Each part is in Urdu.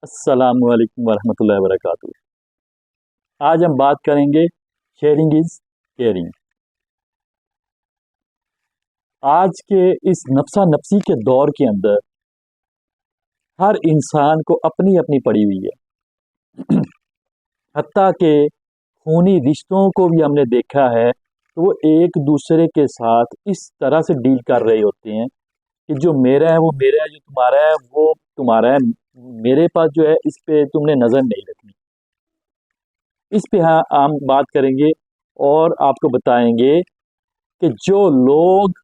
السلام علیکم ورحمۃ اللہ وبرکاتہ۔ آج ہم بات کریں گے شیئرنگ از کیئرنگ۔ آج کے اس نفسا نفسی کے دور کے اندر ہر انسان کو اپنی اپنی پڑی ہوئی ہے، حتیٰ کہ خونی رشتوں کو بھی ہم نے دیکھا ہے تو وہ ایک دوسرے کے ساتھ اس طرح سے ڈیل کر رہے ہوتے ہیں کہ جو میرا ہے وہ میرا ہے، جو تمہارا ہے وہ تمہارا ہے، میرے پاس جو ہے اس پہ تم نے نظر نہیں رکھنی۔ اس پہ ہم بات کریں گے اور آپ کو بتائیں گے کہ جو لوگ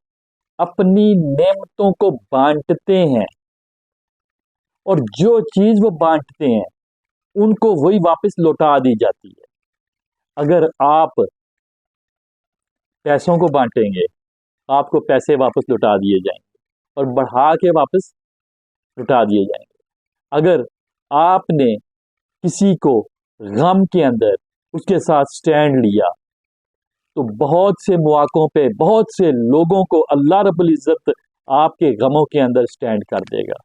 اپنی نعمتوں کو بانٹتے ہیں اور جو چیز وہ بانٹتے ہیں ان کو وہی واپس لوٹا دی جاتی ہے۔ اگر آپ پیسوں کو بانٹیں گے آپ کو پیسے واپس لوٹا دیے جائیں گے اور بڑھا کے واپس لوٹا دیے جائیں گے۔ اگر آپ نے کسی کو غم کے اندر اس کے ساتھ سٹینڈ لیا تو بہت سے مواقعوں پہ بہت سے لوگوں کو اللہ رب العزت آپ کے غموں کے اندر سٹینڈ کر دے گا۔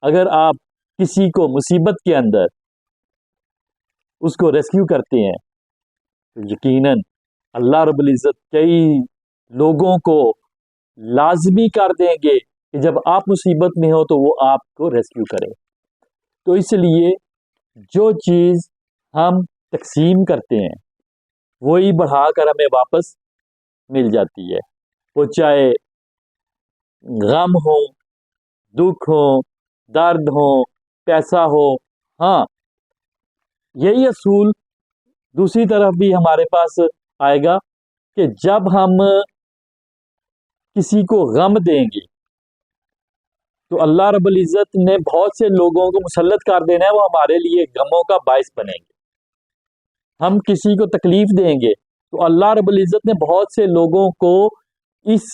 اگر آپ کسی کو مصیبت کے اندر اس کو ریسکیو کرتے ہیں تو یقیناً اللہ رب العزت کئی لوگوں کو لازمی کر دیں گے کہ جب آپ مصیبت میں ہو تو وہ آپ کو ریسکیو کرے۔ تو اس لیے جو چیز ہم تقسیم کرتے ہیں وہی بڑھا کر ہمیں واپس مل جاتی ہے، وہ چاہے غم ہو، دکھ ہو، درد ہو، پیسہ ہو۔ ہاں، یہی اصول دوسری طرف بھی ہمارے پاس آئے گا کہ جب ہم کسی کو غم دیں گے تو اللہ رب العزت نے بہت سے لوگوں کو مسلط کر دینا ہے، وہ ہمارے لیے غموں کا باعث بنیں گے۔ ہم کسی کو تکلیف دیں گے تو اللہ رب العزت نے بہت سے لوگوں کو اس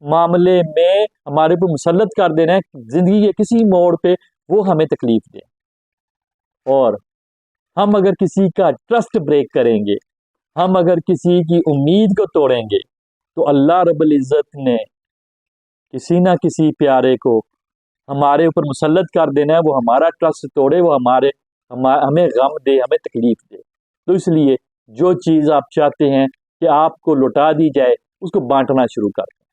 معاملے میں ہمارے پر مسلط کر دینا ہے، زندگی کے کسی موڑ پہ وہ ہمیں تکلیف دیں۔ اور ہم اگر کسی کا ٹرسٹ بریک کریں گے، ہم اگر کسی کی امید کو توڑیں گے تو اللہ رب العزت نے کسی نہ کسی پیارے کو ہمارے اوپر مسلط کر دینا ہے، وہ ہمارا ٹرسٹ توڑے، وہ ہمیں غم دے، ہمیں تکلیف دے۔ تو اس لیے جو چیز آپ چاہتے ہیں کہ آپ کو لوٹا دی جائے اس کو بانٹنا شروع کر دیں۔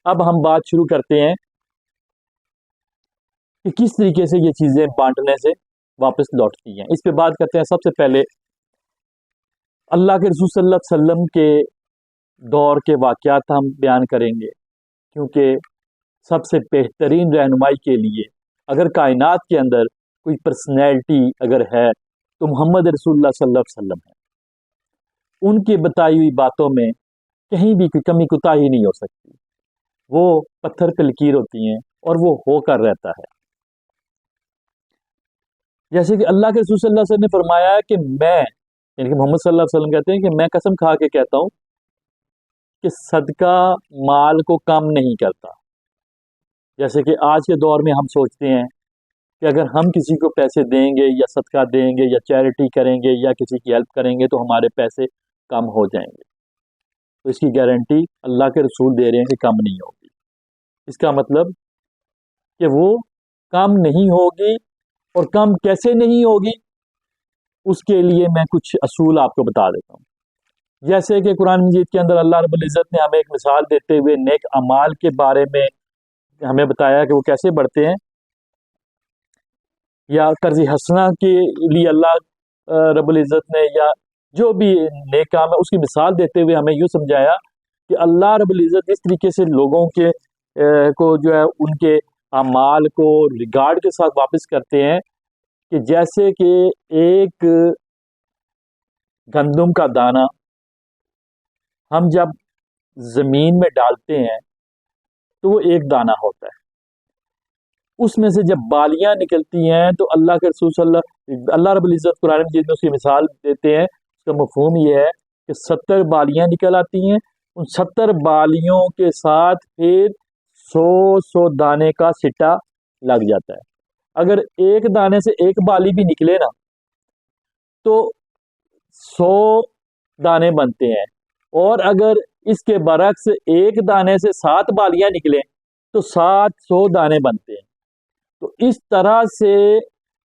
اب ہم بات شروع کرتے ہیں کہ کس طریقے سے یہ چیزیں بانٹنے سے واپس لوٹتی ہیں۔ اس پہ بات کرتے ہیں۔ سب سے پہلے اللہ کے رسول صلی اللہ علیہ وسلم کے دور کے واقعات ہم بیان کریں گے، کیونکہ سب سے بہترین رہنمائی کے لیے اگر کائنات کے اندر کوئی پرسنالٹی اگر ہے تو محمد رسول اللہ صلی اللہ علیہ وسلم ہے۔ ان کی بتائی ہوئی باتوں میں کہیں بھی کوئی کمی کوتاہی نہیں ہو سکتی، وہ پتھر پہ لکیر ہوتی ہیں اور وہ ہو کر رہتا ہے۔ جیسے کہ اللہ کے رسول صلی اللہ علیہ وسلم نے فرمایا کہ میں، یعنی کہ محمد صلی اللہ علیہ وسلم کہتے ہیں کہ میں قسم کھا کے کہتا ہوں کہ صدقہ مال کو کم نہیں کرتا۔ جیسے کہ آج کے دور میں ہم سوچتے ہیں کہ اگر ہم کسی کو پیسے دیں گے یا صدقہ دیں گے یا چیریٹی کریں گے یا کسی کی ہیلپ کریں گے تو ہمارے پیسے کم ہو جائیں گے، تو اس کی گارنٹی اللہ کے رسول دے رہے ہیں کہ کم نہیں ہوگی۔ اس کا مطلب کہ وہ کم نہیں ہوگی، اور کم کیسے نہیں ہوگی اس کے لیے میں کچھ اصول آپ کو بتا دیتا ہوں۔ جیسے کہ قرآن مجید کے اندر اللہ رب العزت نے ہمیں ایک مثال دیتے ہوئے نیک اعمال کے بارے میں ہمیں بتایا کہ وہ کیسے بڑھتے ہیں، یا قرض حسنہ کے لیے اللہ رب العزت نے یا جو بھی نیک کام ہے اس کی مثال دیتے ہوئے ہمیں یوں سمجھایا کہ اللہ رب العزت اس طریقے سے لوگوں کے کو جو ہے ان کے اعمال کو ریگارڈ کے ساتھ واپس کرتے ہیں کہ جیسے کہ ایک گندم کا دانہ ہم جب زمین میں ڈالتے ہیں تو وہ ایک دانہ ہوتا ہے، اس میں سے جب بالیاں نکلتی ہیں تو اللہ کے رسول اللہ رب العزت قرآن مجید میں اس کی مثال دیتے ہیں۔ اس کا مفہوم یہ ہے کہ 70 بالیاں نکل آتی ہیں، ان 70 بالیوں کے ساتھ پھر 100 دانے کا سٹا لگ جاتا ہے۔ اگر ایک دانے سے ایک بالی بھی نکلے نا تو 100 دانے بنتے ہیں، اور اگر اس کے برعکس ایک دانے سے 7 بالیاں نکلیں تو 700 دانے بنتے ہیں۔ تو اس طرح سے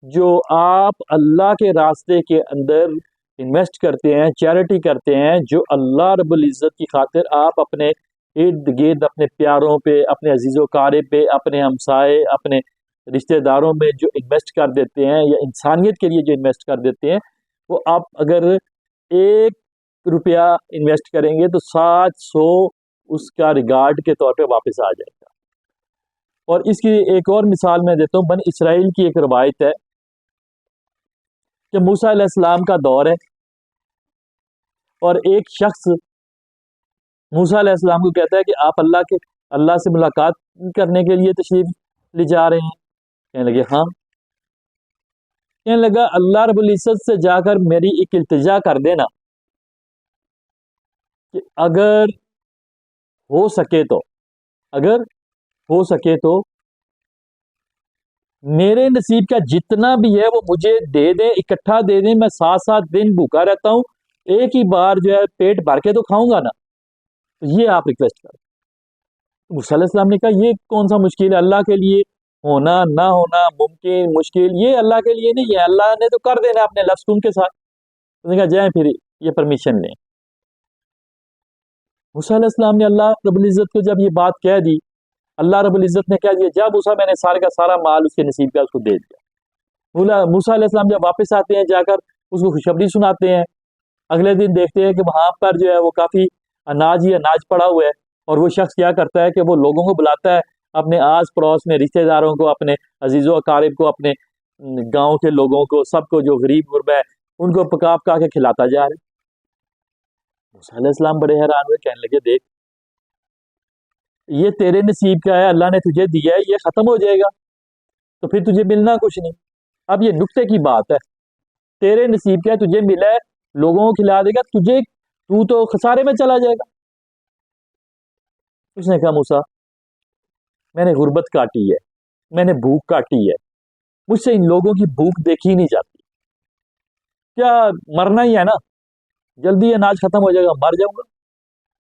جو آپ اللہ کے راستے کے اندر انویسٹ کرتے ہیں، چیریٹی کرتے ہیں، جو اللہ رب العزت کی خاطر آپ اپنے ارد گرد اپنے پیاروں پہ، اپنے عزیز و اقارب پہ، اپنے ہمسائے، اپنے رشتہ داروں میں جو انویسٹ کر دیتے ہیں، یا انسانیت کے لیے جو انویسٹ کر دیتے ہیں، وہ آپ اگر 1 روپیہ انویسٹ کریں گے تو 700 اس کا ریگارڈ کے طور پہ واپس آ جائے گا۔ اور اس کی ایک اور مثال میں دیتا ہوں، بنی اسرائیل کی ایک روایت ہے کہ موسیٰ علیہ السلام کا دور ہے، اور ایک شخص موسیٰ علیہ السلام کو کہتا ہے کہ آپ اللہ سے ملاقات کرنے کے لیے تشریف لے جا رہے ہیں؟ کہنے لگے ہاں۔ کہنے لگا اللہ رب العزت سے جا کر میری ایک التجا کر دینا کہ اگر ہو سکے تو میرے نصیب کا جتنا بھی ہے وہ مجھے دے دیں، اکٹھا دے دیں، میں 7 دن بھوکا رہتا ہوں، ایک ہی بار جو ہے پیٹ بھر کے تو کھاؤں گا نا، تو یہ آپ ریکویسٹ کریں۔ موسیٰ علیہ السلام نے کہا یہ کون سا مشکل ہے، اللہ کے لیے ہونا نہ ہونا، ممکن مشکل، یہ اللہ کے لیے نہیں ہے، اللہ نے تو کر دینا اپنے لفظ کن کے ساتھ۔ اس نے کہا جائیں پھر یہ پرمیشن لیں۔ موسیٰ علیہ السلام نے اللہ رب العزت کو جب یہ بات کہہ دی، اللہ رب العزت نے کہہ دیا جا موسیٰ، میں نے سارے کا سارا مال اس کے نصیب کا اس کو دے دیا۔ موسیٰ علیہ السلام جب واپس آتے ہیں، جا کر اس کو خوشخبری سناتے ہیں، اگلے دن دیکھتے ہیں کہ وہاں پر جو ہے وہ کافی اناج ہی اناج پڑا ہوا ہے، اور وہ شخص کیا کرتا ہے کہ وہ لوگوں کو بلاتا ہے، اپنے آس پڑوس میں رشتہ داروں کو، اپنے عزیز و اقارب کو، اپنے گاؤں کے لوگوں کو، سب کو جو غریب غربا ہے ان کو پکا پکا کے کھلاتا جا رہا ہے۔ موسیٰ علیہ السلام بڑے حیران ہوئے، کہنے لگے دیکھ یہ تیرے نصیب کا ہے، اللہ نے تجھے دیا ہے، یہ ختم ہو جائے گا تو پھر تجھے ملنا کچھ نہیں۔ اب یہ نکتے کی بات ہے، تیرے نصیب کا ہے، تجھے ملا ہے، لوگوں کو کھلا دے گا، تو تو خسارے میں چلا جائے گا۔ اس نے کہا موسیٰ میں نے غربت کاٹی ہے، میں نے بھوک کاٹی ہے، مجھ سے ان لوگوں کی بھوک دیکھی نہیں جاتی، کیا مرنا ہی ہے نا، جلدی اناج ختم ہو جائے گا، مر جاؤں گا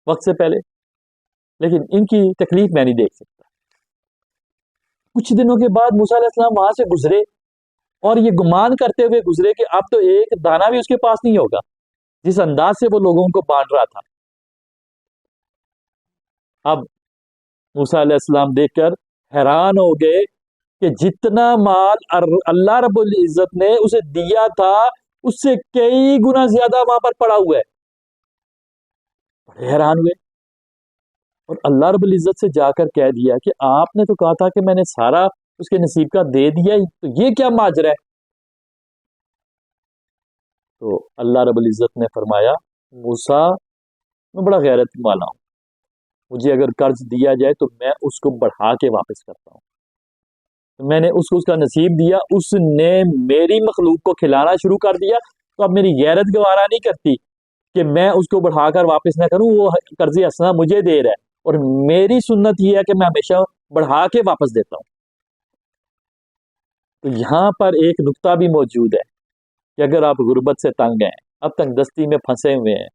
وقت سے پہلے، لیکن ان کی تکلیف میں نہیں دیکھ سکتا۔ کچھ دنوں کے بعد موسیٰ علیہ السلام وہاں سے گزرے، اور یہ گمان کرتے ہوئے گزرے کہ اب تو ایک دانہ بھی اس کے پاس نہیں ہوگا، جس انداز سے وہ لوگوں کو بانٹ رہا تھا۔ اب موسیٰ علیہ السلام دیکھ کر حیران ہو گئے کہ جتنا مال اللہ رب العزت نے اسے دیا تھا اس سے کئی گنا زیادہ وہاں پر پڑا ہوا ہے۔ بڑے حیران ہوئے، اور اللہ رب العزت سے جا کر کہہ دیا کہ آپ نے تو کہا تھا کہ میں نے سارا اس کے نصیب کا دے دیا ہی، تو یہ کیا ماجرا ہے؟ تو اللہ رب العزت نے فرمایا موسیٰ میں بڑا غیرت والا ہوں، مجھے اگر قرض دیا جائے تو میں اس کو بڑھا کے واپس کرتا ہوں۔ میں نے اس کو اس کا نصیب دیا، اس نے میری مخلوق کو کھلانا شروع کر دیا، تو اب میری غیرت گوارا نہیں کرتی کہ میں اس کو بڑھا کر واپس نہ کروں، وہ قرض حسنہ مجھے دے رہا ہے، اور میری سنت یہ ہے کہ میں ہمیشہ بڑھا کے واپس دیتا ہوں۔ تو یہاں پر ایک نقطہ بھی موجود ہے کہ اگر آپ غربت سے تنگ ہیں، اب تنگ دستی میں پھنسے ہوئے ہیں،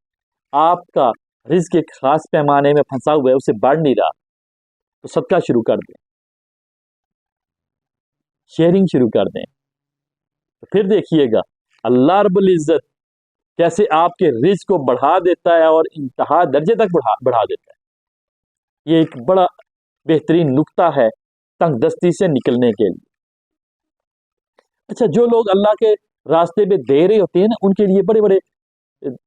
آپ کا رزق ایک خاص پیمانے میں پھنسا ہوا ہے، اسے بڑھ نہیں رہا، تو صدقہ شروع کر دیں، شیئرنگ شروع کر دیں، تو پھر دیکھیے گا اللہ رب العزت کیسے آپ کے رزق کو بڑھا دیتا ہے، اور انتہا درجے تک بڑھا دیتا ہے۔ یہ ایک بڑا بہترین نقطہ ہے تنگ دستی سے نکلنے کے لیے۔ اچھا، جو لوگ اللہ کے راستے میں دے رہے ہوتے ہیں نا، ان کے لیے بڑے بڑے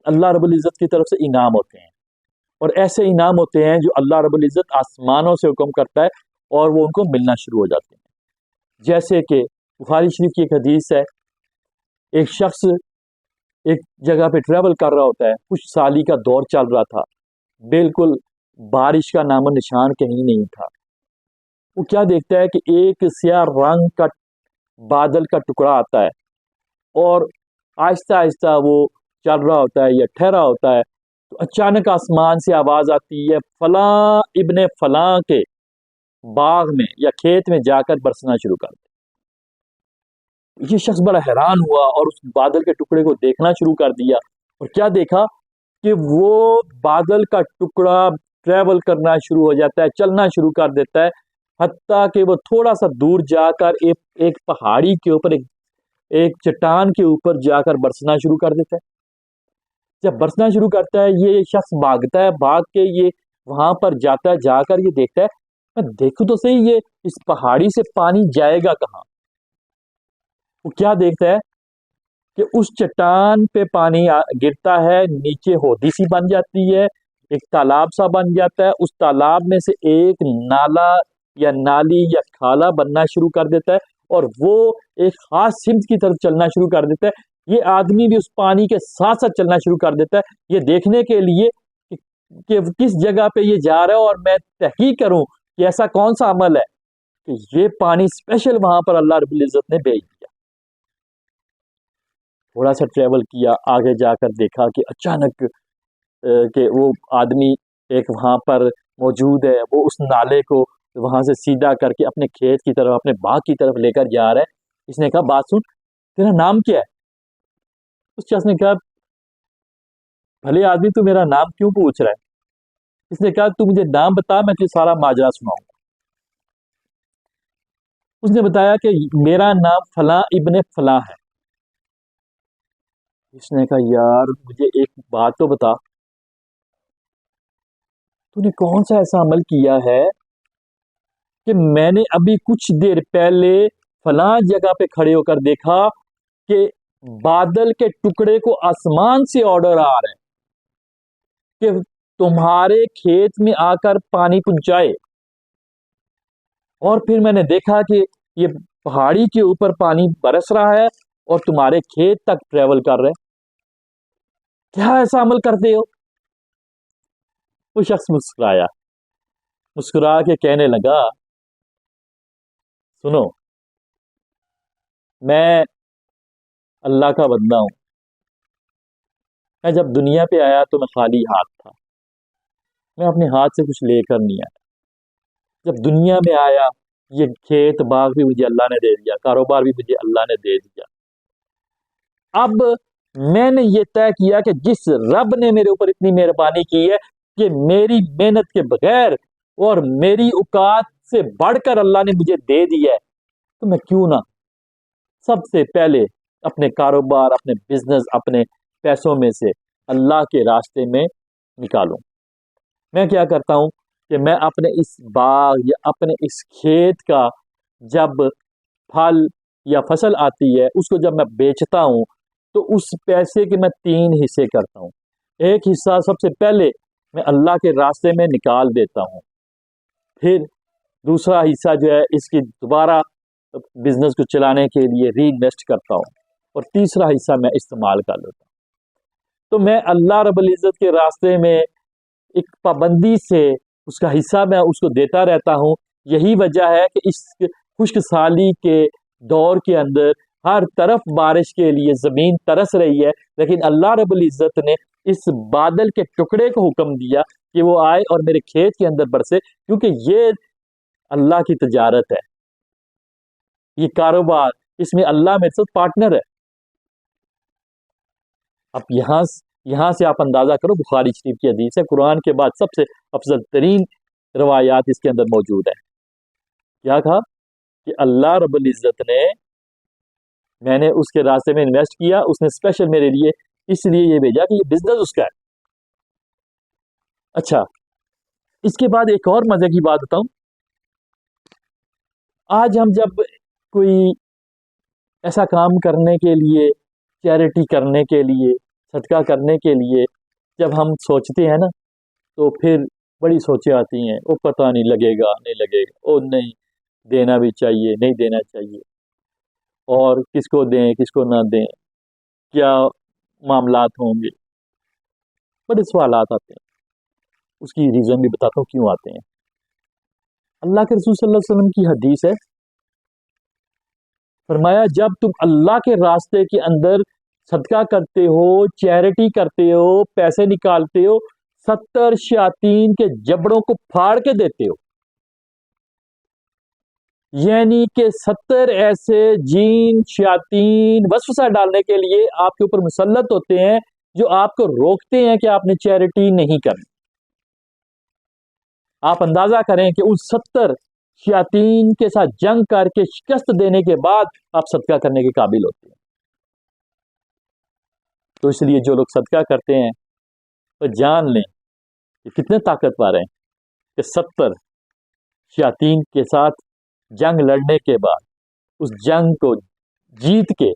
اللہ رب العزت کی طرف سے انعام ہوتے ہیں، اور ایسے انعام ہوتے ہیں جو اللہ رب العزت آسمانوں سے حکم کرتا ہے اور وہ ان کو ملنا شروع ہو جاتے ہیں۔ جیسے کہ بخاری شریف کی ایک حدیث ہے، ایک شخص ایک جگہ پہ ٹریول کر رہا ہوتا ہے، کچھ سالی کا دور چل رہا تھا، بالکل بارش کا نام و نشان کہیں نہیں تھا۔ وہ کیا دیکھتا ہے کہ ایک سیاہ رنگ کا بادل کا ٹکڑا آتا ہے، اور آہستہ آہستہ وہ چل رہا ہوتا ہے یا ٹھہرا ہوتا ہے، تو اچانک آسمان سے آواز آتی ہے فلاں ابن فلاں کے باغ میں یا کھیت میں جا کر برسنا شروع کر دے۔ یہ شخص بڑا حیران ہوا اور اس بادل کے ٹکڑے کو دیکھنا شروع کر دیا، اور کیا دیکھا کہ وہ بادل کا ٹکڑا ٹریول کرنا شروع ہو جاتا ہے، چلنا شروع کر دیتا ہے، حتیٰ کہ وہ تھوڑا سا دور جا کر ایک پہاڑی کے اوپر ایک ایک چٹان کے اوپر جا کر برسنا شروع کر دیتا ہے. جب برسنا شروع کرتا ہے یہ شخص بھاگتا ہے, بھاگ کے یہ وہاں پر جاتا ہے, جا کر یہ دیکھتا ہے میں دیکھوں تو صحیح یہ اس پہاڑی سے پانی جائے گا کہاں. وہ کیا دیکھتا ہے کہ اس چٹان پہ پانی گرتا ہے, نیچے ہودی سی بن جاتی ہے, ایک تالاب سا بن جاتا ہے, اس تالاب میں سے ایک نالا یا نالی یا کھالا بننا شروع کر دیتا ہے اور وہ ایک خاص سمت کی طرف چلنا شروع کر دیتا ہے. یہ آدمی بھی اس پانی کے ساتھ ساتھ چلنا شروع کر دیتا ہے یہ دیکھنے کے لیے کہ کس جگہ پہ یہ جا رہا ہے اور میں تحقیق کروں کہ ایسا کون سا عمل ہے کہ یہ پانی اسپیشل وہاں پر اللہ رب العزت نے بھیج دیا. تھوڑا سا ٹریول کیا, آگے جا کر دیکھا کہ اچانک کہ وہ آدمی ایک وہاں پر موجود ہے, وہ اس نالے کو وہاں سے سیدھا کر کے اپنے کھیت کی طرف, اپنے باغ کی طرف لے کر جا رہا ہے. اس نے کہا بات سن, تیرا نام کیا ہے؟ اس شخص نے کہا بھلے آدمی تو میرا نام کیوں پوچھ رہا ہے؟ اس نے کہا تو مجھے نام بتا, میں تجھے سارا ماجرا سناؤں. اس نے بتایا کہ میرا نام فلاں ابن فلاں ہے. اس نے کہا یار مجھے ایک بات تو بتا, تو نے کون سا ایسا عمل کیا ہے کہ میں نے ابھی کچھ دیر پہلے فلاں جگہ پہ کھڑے ہو کر دیکھا کہ بادل کے ٹکڑے کو آسمان سے آرڈر آ رہا ہے کہ تمہارے کھیت میں آ کر پانی پہنچائے, اور پھر میں نے دیکھا کہ یہ پہاڑی کے اوپر پانی برس رہا ہے اور تمہارے کھیت تک ٹریول کر رہے, کیا ایسا عمل کرتے ہو؟ وہ شخص مسکرایا, مسکرا کے کہنے لگا سنو میں اللہ کا بندہ ہوں, میں جب دنیا پہ آیا تو میں خالی ہاتھ تھا, میں اپنے ہاتھ سے کچھ لے کر نہیں آیا. جب دنیا میں آیا یہ کھیت باغ بھی مجھے اللہ نے دے دیا, کاروبار بھی مجھے اللہ نے دے دیا. اب میں نے یہ طے کیا کہ جس رب نے میرے اوپر اتنی مہربانی کی ہے کہ میری محنت کے بغیر اور میری اوقات سے بڑھ کر اللہ نے مجھے دے دیا ہے, تو میں کیوں نہ سب سے پہلے اپنے کاروبار, اپنے بزنس, اپنے پیسوں میں سے اللہ کے راستے میں نکالوں. میں کیا کرتا ہوں کہ میں اپنے اس باغ یا اپنے اس کھیت کا جب پھل یا فصل آتی ہے اس کو جب میں بیچتا ہوں تو اس پیسے کے میں 3 حصے کرتا ہوں. ایک حصہ سب سے پہلے میں اللہ کے راستے میں نکال دیتا ہوں, پھر دوسرا حصہ جو ہے اس کی دوبارہ بزنس کو چلانے کے لیے ری انویسٹ کرتا ہوں, اور تیسرا حصہ میں استعمال کر لیتا ہوں. تو میں اللہ رب العزت کے راستے میں ایک پابندی سے اس کا حصہ میں اس کو دیتا رہتا ہوں. یہی وجہ ہے کہ اس خشک سالی کے دور کے اندر ہر طرف بارش کے لیے زمین ترس رہی ہے, لیکن اللہ رب العزت نے اس بادل کے ٹکڑے کو حکم دیا کہ وہ آئے اور میرے کھیت کے اندر برسے, کیونکہ یہ اللہ کی تجارت ہے, یہ کاروبار, اس میں اللہ میرے ساتھ پارٹنر ہے. اب یہاں سے آپ اندازہ کرو, بخاری شریف کی حدیث ہے, قرآن کے بعد سب سے افضل ترین روایات اس کے اندر موجود ہیں. کیا کہا کہ اللہ رب العزت نے, میں نے اس کے راستے میں انویسٹ کیا, اس نے اسپیشل میرے لیے اس لیے یہ بھیجا کہ یہ بزنس اس کا ہے. اچھا, اس کے بعد ایک اور مزے کی بات بتاؤں. آج ہم جب کوئی ایسا کام کرنے کے لیے, چیریٹی کرنے کے لیے, صدقہ کرنے کے لیے جب ہم سوچتے ہیں نا, تو پھر بڑی سوچیں آتی ہیں, وہ پتہ نہیں لگے گا نہیں لگے گا, او نہیں دینا بھی چاہیے نہیں دینا چاہیے, اور کس کو دیں کس کو نہ دیں, کیا معاملات ہوں گے, بڑے سوالات آتے ہیں. اس کی ریزن بھی بتاتا ہوں کیوں آتے ہیں. اللہ کے رسول صلی اللہ علیہ وسلم کی حدیث ہے, فرمایا جب تم اللہ کے راستے کے اندر صدقہ کرتے ہو, چیریٹی کرتے ہو, پیسے نکالتے ہو, 70 شیاطین کے جبڑوں کو پھاڑ کے دیتے ہو. یعنی کہ 70 ایسے جین شیاطین وسوسہ ڈالنے کے لیے آپ کے اوپر مسلط ہوتے ہیں جو آپ کو روکتے ہیں کہ آپ نے چیریٹی نہیں کرنی. آپ اندازہ کریں کہ ان 70 شیاطین کے ساتھ جنگ کر کے شکست دینے کے بعد آپ صدقہ کرنے کے قابل ہوتے ہیں. تو اس لیے جو لوگ صدقہ کرتے ہیں تو جان لیں کہ کتنے طاقتور ہیں کہ 70 شیاطین کے ساتھ جنگ لڑنے کے بعد اس جنگ کو جیت کے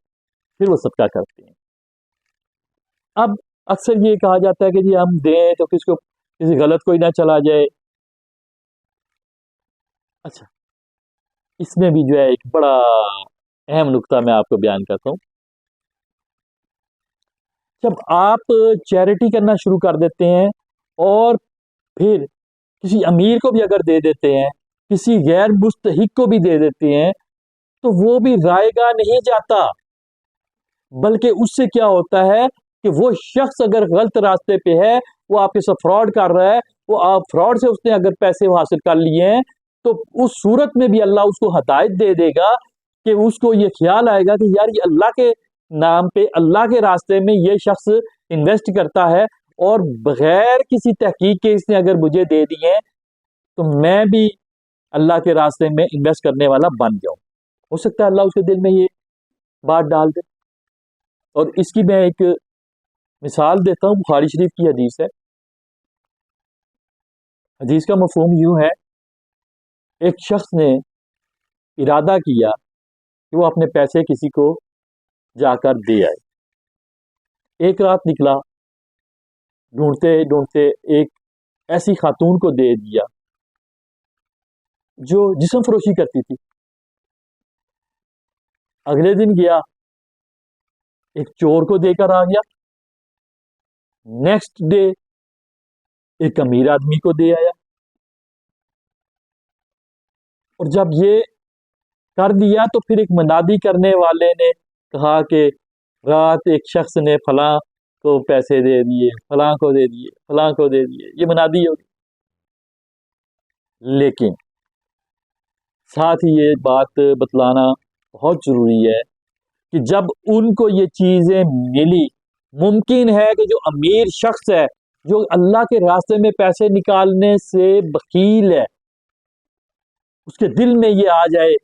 پھر وہ صدقہ کرتے ہیں۔ اب اکثر یہ کہا جاتا ہے کہ جی ہم دیں تو کسی غلط کوئی نہ چلا جائے۔ اچھا، اس میں بھی جو ہے ایک بڑا اہم نقطہ میں آپ کو بیان کرتا ہوں۔ جب آپ چیریٹی کرنا شروع کر دیتے ہیں اور پھر کسی امیر کو بھی اگر دے دیتے ہیں، کسی غیر مستحق کو بھی دے دیتے ہیں، تو وہ بھی رائے گاہ نہیں جاتا، بلکہ اس سے کیا ہوتا ہے کہ وہ شخص اگر غلط راستے پہ ہے، وہ آپ کے ساتھ فراڈ کر رہا ہے، وہ آپ فراڈ سے اس نے اگر پیسے حاصل کر لیے ہیں، تو اس صورت میں بھی اللہ اس کو ہدایت دے دے گا کہ اس کو یہ خیال آئے گا کہ یار یہ اللہ کے نام پہ، اللہ کے راستے میں یہ شخص انویسٹ کرتا ہے، اور بغیر کسی تحقیق کے اس نے اگر مجھے دے دیے تو میں بھی اللہ کے راستے میں انویسٹ کرنے والا بن جاؤں۔ ہو سکتا ہے اللہ اس کے دل میں یہ بات ڈال دے۔ اور اس کی میں ایک مثال دیتا ہوں، بخاری شریف کی حدیث ہے۔ حدیث کا مفہوم یوں ہے، ایک شخص نے ارادہ کیا کہ وہ اپنے پیسے کسی کو جا کر دے آئے۔ ایک رات نکلا، ڈھونڈتے ڈھونڈتے ایک ایسی خاتون کو دے دیا جو جسم فروشی کرتی تھی۔ اگلے دن گیا، ایک چور کو دے کر آ گیا۔ نیکسٹ ڈے ایک امیر آدمی کو دے آیا، اور جب یہ کر دیا تو پھر ایک منادی کرنے والے نے کہا کہ رات ایک شخص نے فلاں کو پیسے دے دیے، فلاں کو دے دیے، فلاں کو دے دیے، یہ منادی ہوگی۔ لیکن ساتھ ہی یہ بات بتلانا بہت ضروری ہے کہ جب ان کو یہ چیزیں ملی، ممکن ہے کہ جو امیر شخص ہے، جو اللہ کے راستے میں پیسے نکالنے سے بخیل ہے، اس کے دل میں یہ آ جائے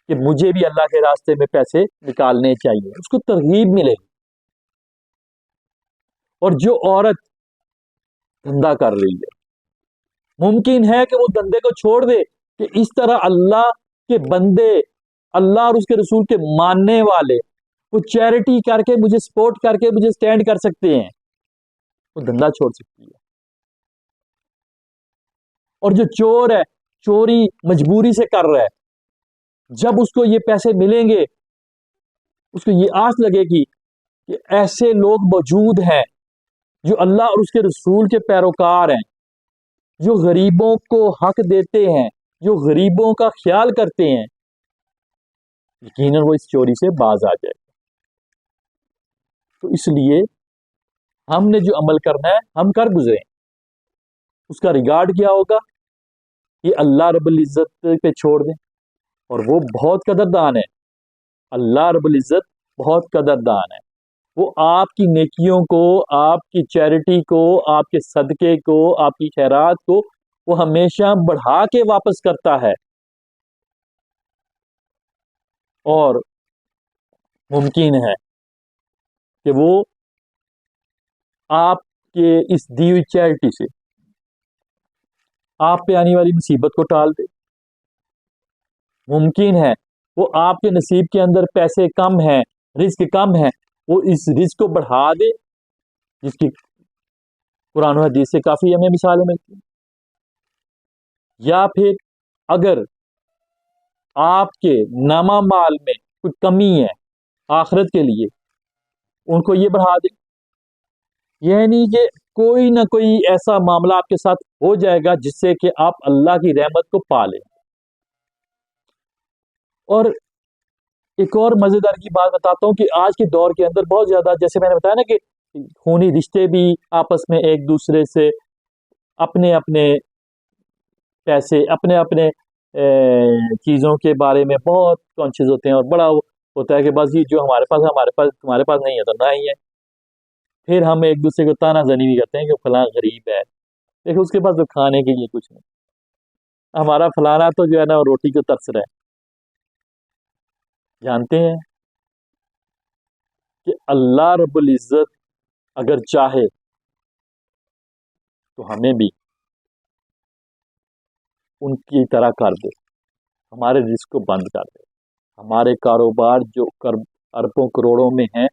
کہ مجھے بھی اللہ کے راستے میں پیسے نکالنے چاہیے، اس کو ترغیب ملے۔ اور جو عورت دھندا کر رہی ہے، ممکن ہے کہ وہ دھندے کو چھوڑ دے کہ اس طرح اللہ کے بندے، اللہ اور اس کے رسول کے ماننے والے، وہ چیریٹی کر کے مجھے سپورٹ کر کے مجھے سٹینڈ کر سکتے ہیں، وہ دھندا چھوڑ سکتی ہے۔ اور جو چور ہے، چوری مجبوری سے کر رہا ہے، جب اس کو یہ پیسے ملیں گے، اس کو یہ آس لگے گی کہ ایسے لوگ موجود ہیں جو اللہ اور اس کے رسول کے پیروکار ہیں، جو غریبوں کو حق دیتے ہیں، جو غریبوں کا خیال کرتے ہیں، یقیناً وہ اس چوری سے باز آ جائے گا۔ تو اس لیے ہم نے جو عمل کرنا ہے ہم کر گزریں، اس کا ریگارڈ کیا ہوگا یہ اللہ رب العزت پہ چھوڑ دیں، اور وہ بہت قدردان ہے۔ اللہ رب العزت بہت قدردان ہے، وہ آپ کی نیکیوں کو، آپ کی چیریٹی کو، آپ کے صدقے کو، آپ کی خیرات کو وہ ہمیشہ بڑھا کے واپس کرتا ہے۔ اور ممکن ہے کہ وہ آپ کے اس دی ہوئی چیریٹی سے آپ پہ آنے والی مصیبت کو ٹال دے۔ ممکن ہے وہ آپ کے نصیب کے اندر پیسے کم ہیں، رزق کم ہے، وہ اس رزق کو بڑھا دے، جس کی قرآن و حدیث سے کافی ہمیں مثالیں ملتی ہیں۔ یا پھر اگر آپ کے نامہ مال میں کوئی کمی ہے آخرت کے لیے، ان کو یہ بڑھا دے، یعنی کہ کوئی نہ کوئی ایسا معاملہ آپ کے ساتھ ہو جائے گا جس سے کہ آپ اللہ کی رحمت کو پا لیں۔ اور ایک اور مزیدار کی بات بتاتا ہوں کہ آج کے دور کے اندر بہت زیادہ، جیسے میں نے بتایا نا کہ خونی رشتے بھی آپس میں ایک دوسرے سے اپنے اپنے پیسے، اپنے اپنے چیزوں کے بارے میں بہت کانشیس ہوتے ہیں، اور بڑا ہوتا ہے کہ بس یہ جو ہمارے پاس ہے ہمارے پاس، تمہارے پاس نہیں ہے تو نہ ہی ہے۔ پھر ہم ایک دوسرے کو تانا زنی بھی کرتے ہیں کہ فلاں غریب ہے، دیکھو اس کے پاس تو کھانے کے لیے کچھ نہیں، ہمارا فلانا تو جو ہے نا روٹی کو ترس رہا ہے۔ جانتے ہیں کہ اللہ رب العزت اگر چاہے تو ہمیں بھی ان کی طرح کر دے، ہمارے رزق کو بند کر دے، ہمارے کاروبار جو اربوں کروڑوں میں ہیں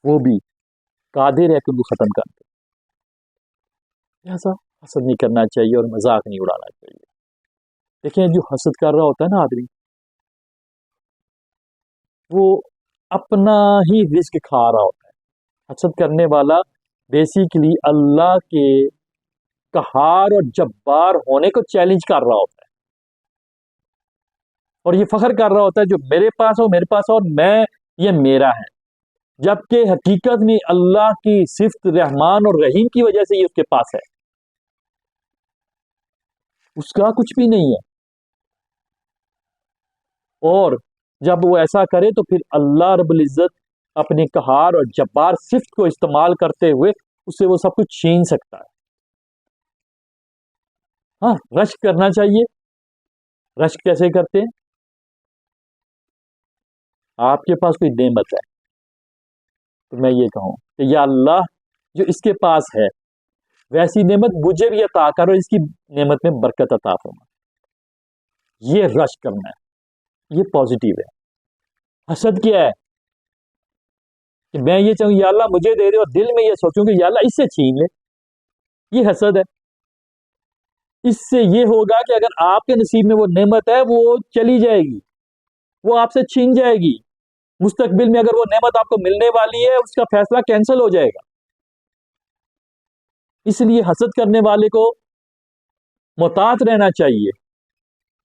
وہ بھی قادر ہے کہ ان کو ختم کر دے۔ ایسا حسد نہیں کرنا چاہیے اور مذاق نہیں اڑانا چاہیے۔ دیکھیں جو حسد کر رہا ہوتا ہے نا آدمی، وہ اپنا ہی رزق کھا رہا ہوتا ہے۔ حسد کرنے والا بیسیکلی اللہ کے قہار اور جبار ہونے کو چیلنج کر رہا ہوتا ہے، اور یہ فخر کر رہا ہوتا ہے جو میرے پاس ہو میرے پاس ہو، اور میں یہ میرا ہے، جبکہ حقیقت میں اللہ کی صفت رحمان اور رحیم کی وجہ سے یہ اس کے پاس ہے، اس کا کچھ بھی نہیں ہے۔ اور جب وہ ایسا کرے تو پھر اللہ رب العزت اپنے قہار اور جبار صفت کو استعمال کرتے ہوئے اس سے وہ سب کچھ چھین سکتا ہے۔ ہاں، رشک کرنا چاہیے۔ رشک کیسے کرتے ہیں؟ آپ کے پاس کوئی نعمت ہے تو میں یہ کہوں کہ یا اللہ جو اس کے پاس ہے ویسی نعمت مجھے بھی عطا کر اور اس کی نعمت میں برکت عطا فرما، یہ رشک کرنا ہے، یہ پازیٹیو ہے۔ حسد کیا ہے کہ میں یہ چاہوں یا اللہ مجھے دے دے اور دل میں یہ سوچوں کہ یا اللہ اس سے چھین لے، یہ حسد ہے۔ اس سے یہ ہوگا کہ اگر آپ کے نصیب میں وہ نعمت ہے وہ چلی جائے گی، وہ آپ سے چھین جائے گی، مستقبل میں اگر وہ نعمت آپ کو ملنے والی ہے اس کا فیصلہ کینسل ہو جائے گا۔ اس لیے حسد کرنے والے کو محتاط رہنا چاہیے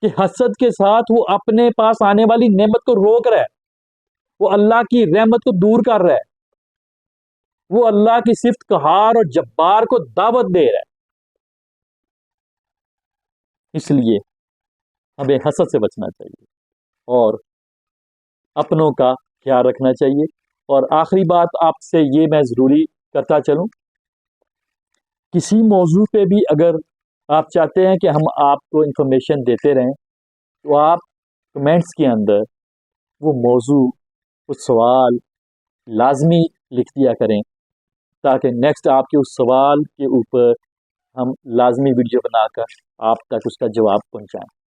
کہ حسد کے ساتھ وہ اپنے پاس آنے والی نعمت کو روک رہا ہے، وہ اللہ کی رحمت کو دور کر رہا ہے، وہ اللہ کی صفت قہار اور جبار کو دعوت دے رہا ہے۔ اس لیے ہمیں حسد سے بچنا چاہیے اور اپنوں کا خیال رکھنا چاہیے۔ اور آخری بات آپ سے یہ میں ضروری کرتا چلوں، کسی موضوع پہ بھی اگر آپ چاہتے ہیں کہ ہم آپ کو انفارمیشن دیتے رہیں تو آپ کمنٹس کے اندر وہ موضوع، وہ سوال لازمی لکھ دیا کریں تاکہ نیکسٹ آپ کے اس سوال کے اوپر ہم لازمی ویڈیو بنا کر آپ تک اس کا جواب پہنچائیں۔